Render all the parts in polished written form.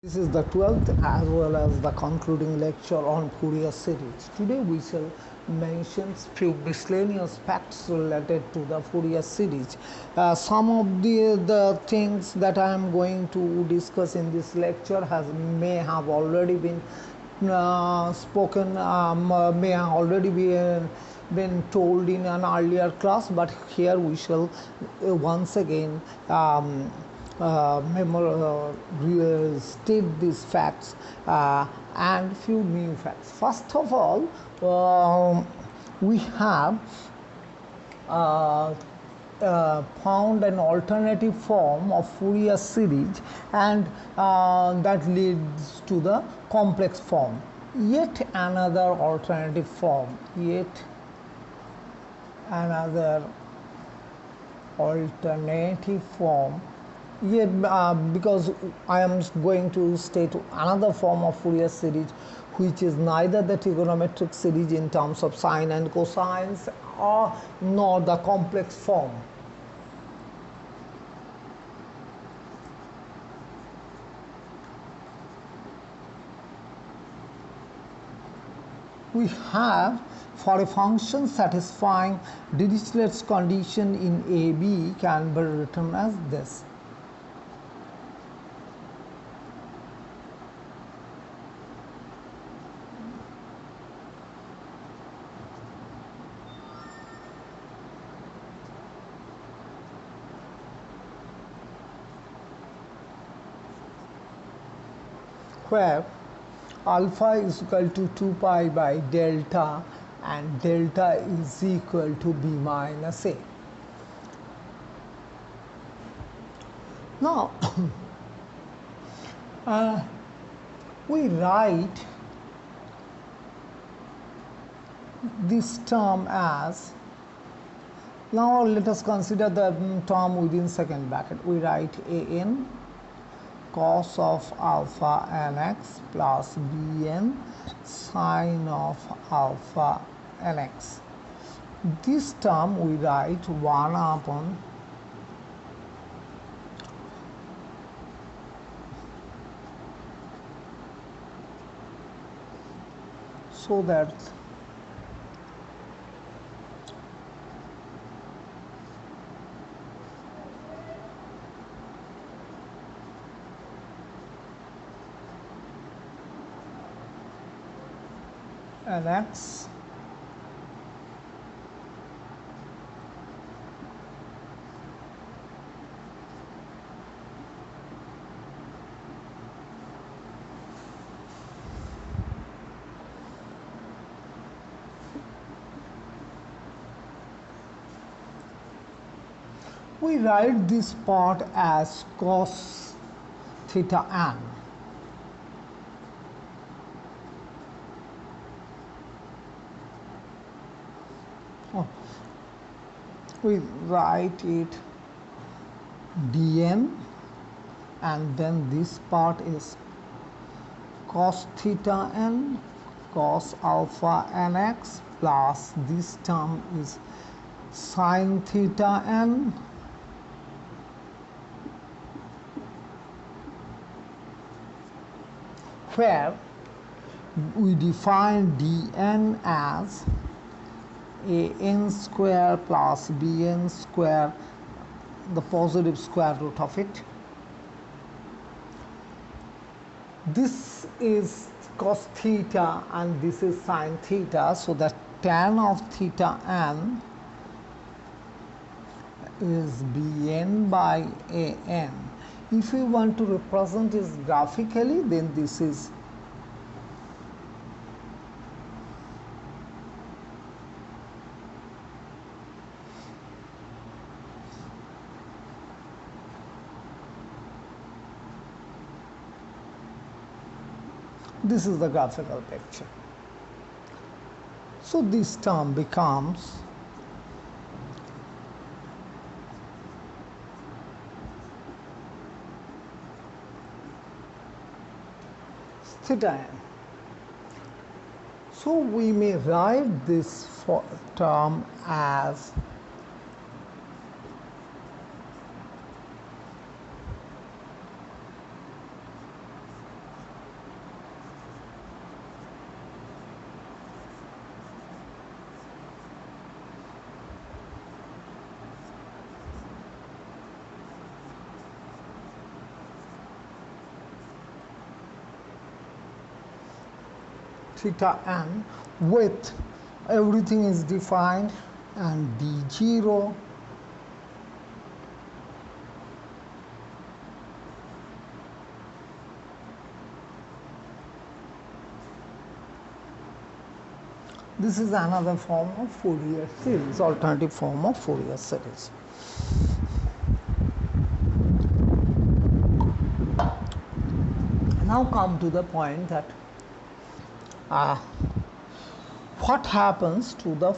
This is the 12th as well as the concluding lecture on Fourier series. Today we shall mention few miscellaneous facts related to the Fourier series. Some of the things that I am going to discuss in this lecture may have already been spoken, may have already been told in an earlier class, but here we shall once again state these facts and few new facts. First of all, we have found an alternative form of Fourier series, and that leads to the complex form. Yet another alternative form, yet another alternative form. Because I am going to state another form of Fourier series, which is neither the trigonometric series in terms of sine and cosines nor the complex form. We have, for a function satisfying Dirichlet's condition in AB, can be written as this. Where alpha is equal to 2 pi by delta and delta is equal to b minus a. Now we write this term as, now let us consider the term within second bracket. We write an cos of alpha nx plus bn sine of alpha nx. This term we write 1 upon so that nx we write this part as cos theta n. We write it dn, and then this part is cos theta n cos alpha nx plus this term is sine theta n where we define dn as an square plus bn square, the positive square root of it. This is cos theta and this is sine theta, so that tan of theta n is bn by an. If we want to represent this graphically, then this is the graphical picture. So this term becomes theta n. So we may write this term as theta n with everything is defined and d0 this is another form of Fourier series, alternative form of Fourier series. Now come to the point that what happens to the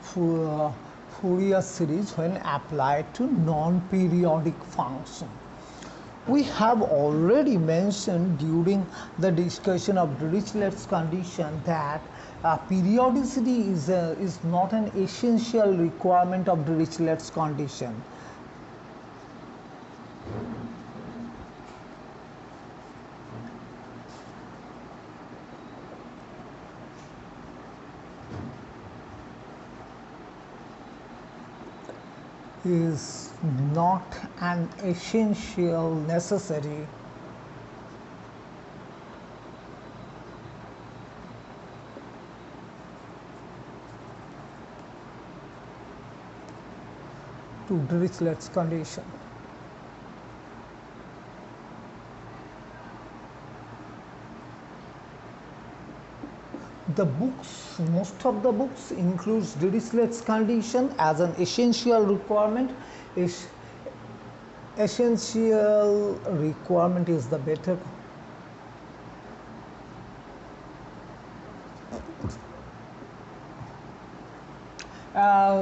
Fourier series when applied to non-periodic function. We have already mentioned during the discussion of Dirichlet's condition that periodicity is not an essential requirement of Dirichlet's condition. Is not an essential necessary to Dirichlet's condition. The books, most of the books includes Dirichlet's condition as an essential requirement. Essential requirement is the better.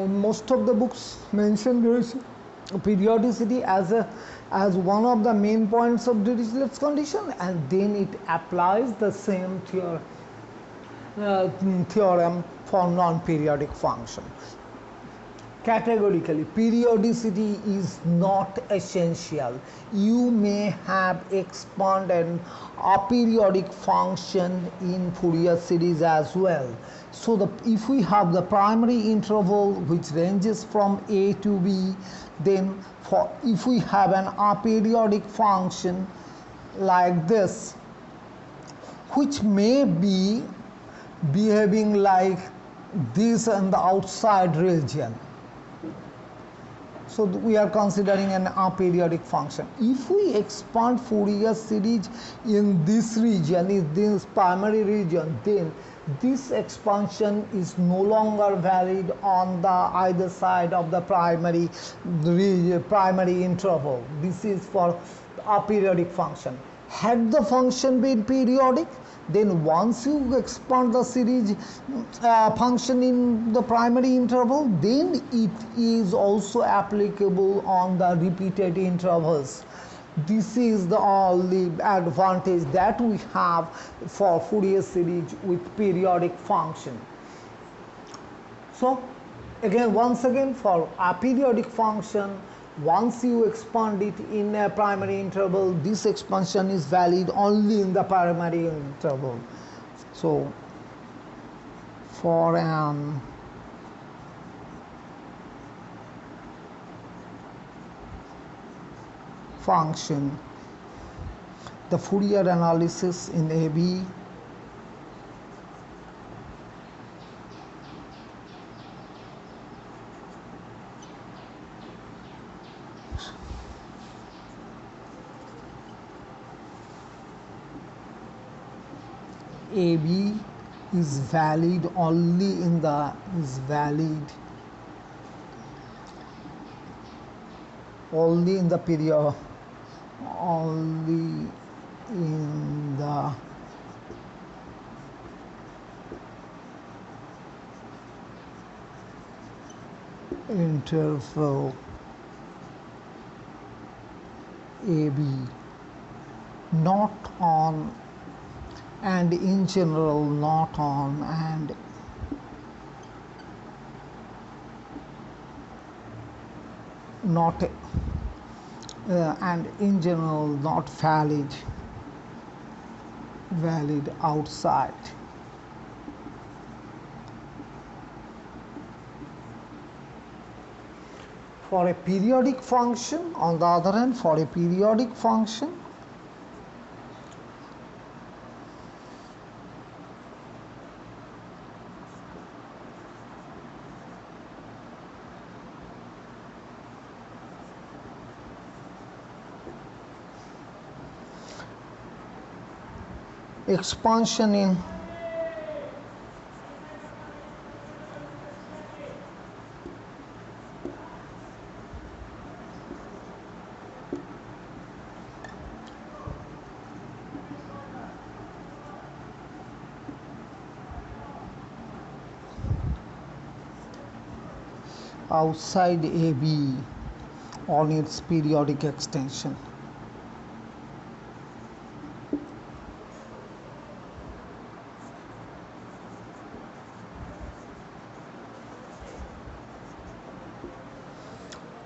Most of the books mention periodicity as one of the main points of Dirichlet's condition, and then it applies the same theorem for non-periodic function. Categorically, periodicity is not essential. You may have expand an aperiodic function in Fourier series as well. So if we have the primary interval which ranges from a to b, then if we have an aperiodic function like this, which may be behaving like this in the outside region, so we are considering an aperiodic function. If we expand Fourier series in this region, in this primary region, then this expansion is no longer valid on the either side of the primary interval. This is for aperiodic function. Had the function been periodic, then once you expand the series function in the primary interval, then it is also applicable on the repeated intervals. This is the only advantage that we have for Fourier series with periodic function. So once again for aperiodic function, once you expand it in a primary interval, this expansion is valid only in the primary interval. So for an function, the Fourier analysis in AB is valid only in the period, only in the interval AB, not on, and in general not on, and not and in general not valid outside. For a periodic function, on the other hand, for a periodic function, expansion in outside AB on its periodic extension.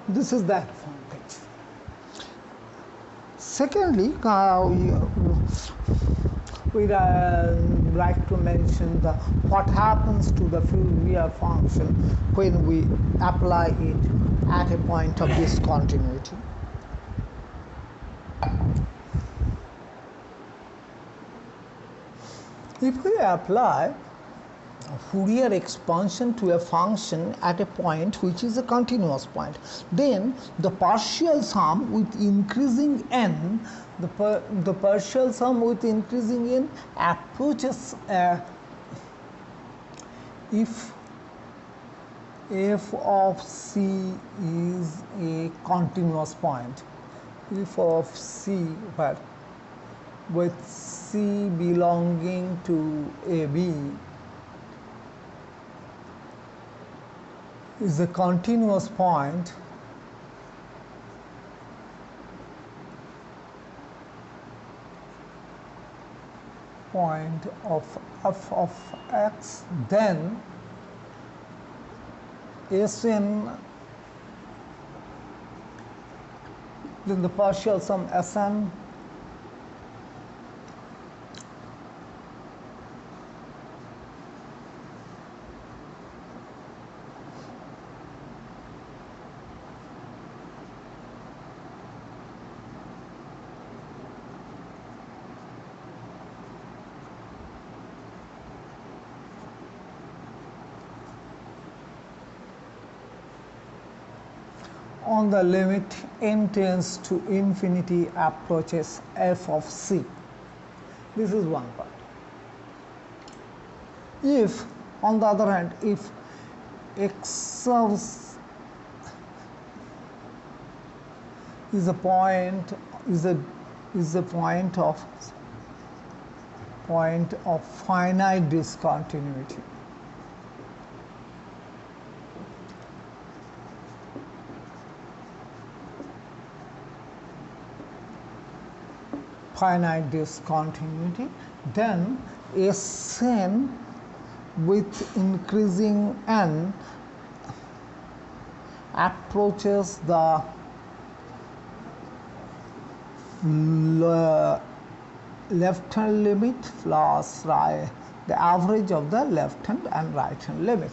This is the advantage. Secondly, we like to mention what happens to the Fourier function when we apply it at a point of discontinuity. If we apply Fourier expansion to a function at a point which is a continuous point, then the partial sum with increasing n, the partial sum with increasing n approaches if f of c is a continuous point, f of c where with c belonging to AB is a continuous point, of f of x, then Sn, then the partial sum Sn on the limit n tends to infinity approaches f of c. This is one part. If, on the other hand, if x of is a point of finite discontinuity, then Sn with increasing n approaches the left hand limit plus the average of the left hand and right hand limit.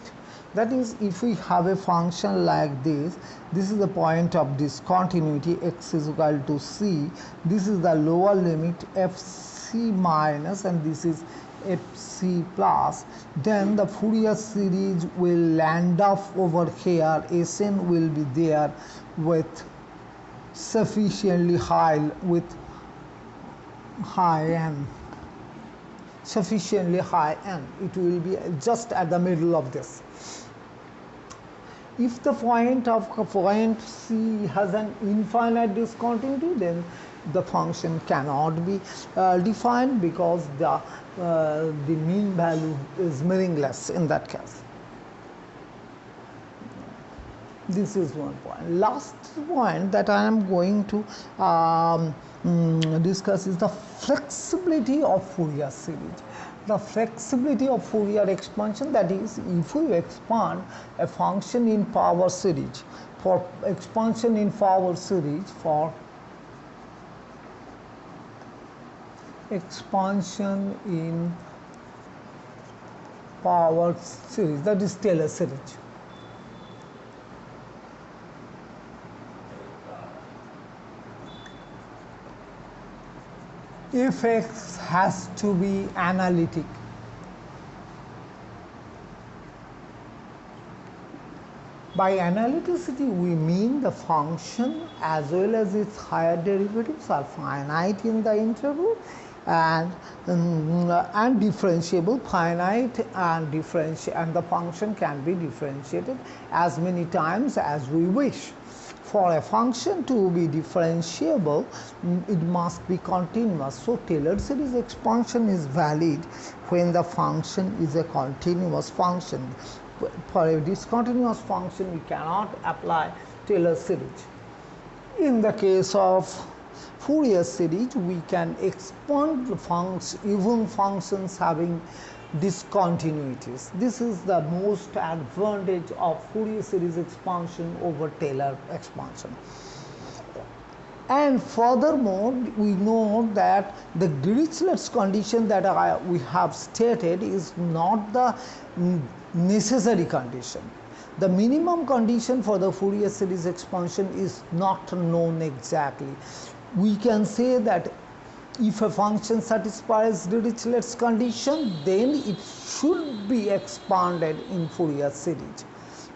That is, if we have a function like this is the point of discontinuity, x is equal to c, this is the lower limit fc minus, and this is fc plus, then the Fourier series will land off over here. Sn will be there with sufficiently high n, it will be just at the middle of this. If the point C has an infinite discontinuity, then the function cannot be defined because the mean value is meaningless in that case. This is one point. Last point that I am going to discuss is the flexibility of Fourier series. The flexibility of Fourier expansion, that is, if we expand a function in power series, for expansion in power series, that is Taylor series. If x has to be analytic, by analyticity we mean the function as well as its higher derivatives are finite in the interval. and and differentiable, finite and and the function can be differentiated as many times as we wish. For a function to be differentiable, it must be continuous. So Taylor series expansion is valid when the function is a continuous function. For a discontinuous function, we cannot apply Taylor series. In the case of Fourier series, we can expand even functions having discontinuities. This is the most advantage of Fourier series expansion over Taylor expansion. And furthermore, we know that the Dirichlet's condition that we have stated is not the necessary condition. The minimum condition for the Fourier series expansion is not known exactly. We can say that if a function satisfies Dirichlet's condition, then it should be expanded in Fourier series.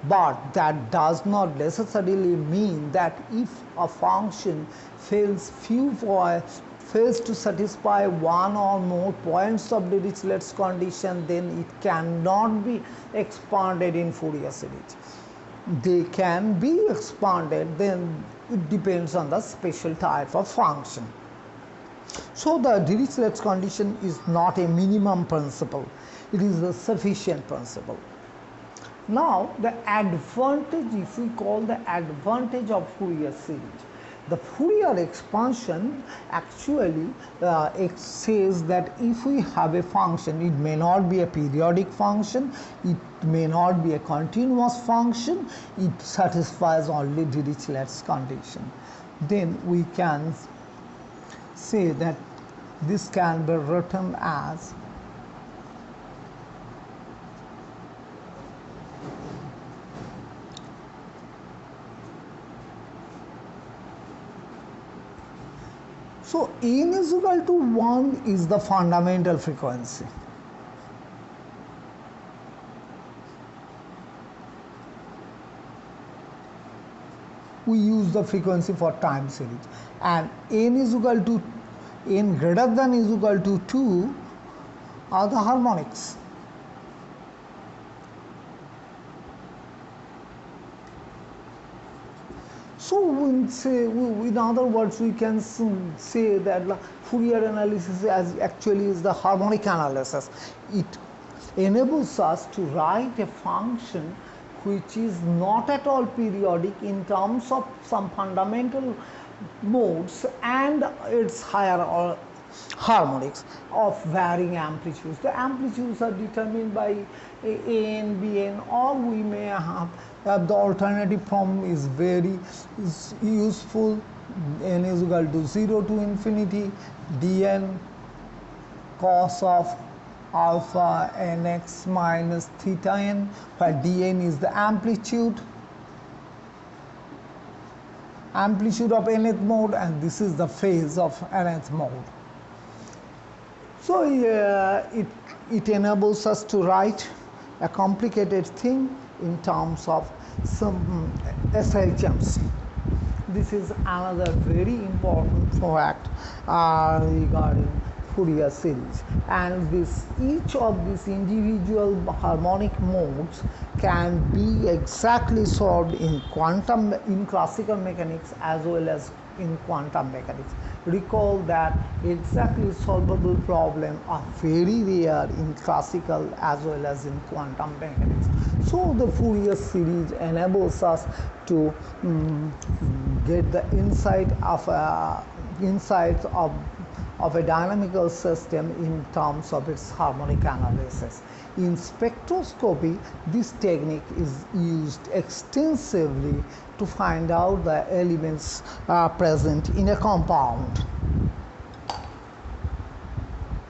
But that does not necessarily mean that if a function fails to satisfy one or more points of Dirichlet's condition, then it cannot be expanded in Fourier series. They can be expanded, then it depends on the special type of function. So the Dirichlet's condition is not a minimum principle, it is a sufficient principle. Now the advantage, if we call the advantage of Fourier series, the Fourier expansion actually says that if we have a function, it may not be a periodic function, it may not be a continuous function, it satisfies only Dirichlet's condition. Then we can say that this can be written as so n is equal to 1 is the fundamental frequency. We use the frequency for time series, and n is equal to n greater than is equal to 2 are the harmonics. So in other words, we can say that Fourier analysis actually is the harmonic analysis. It enables us to write a function which is not at all periodic in terms of some fundamental modes and its higher harmonics of varying amplitudes. The amplitudes are determined by an, bn, or we may have the alternative form is very useful. N is equal to 0 to infinity dn cos of alpha nx minus theta n, where dn is the amplitude of nth mode, and this is the phase of nth mode. So it enables us to write a complicated thing in terms of some SHMs. This is another very important fact regarding Fourier series, and each of these individual harmonic modes can be exactly solved in classical mechanics as well as in quantum mechanics. Recall that exactly solvable problems are very rare in classical as well as in quantum mechanics. So the Fourier series enables us to get the insights of a dynamical system in terms of its harmonic analysis. In spectroscopy, this technique is used extensively to find out the elements present in a compound.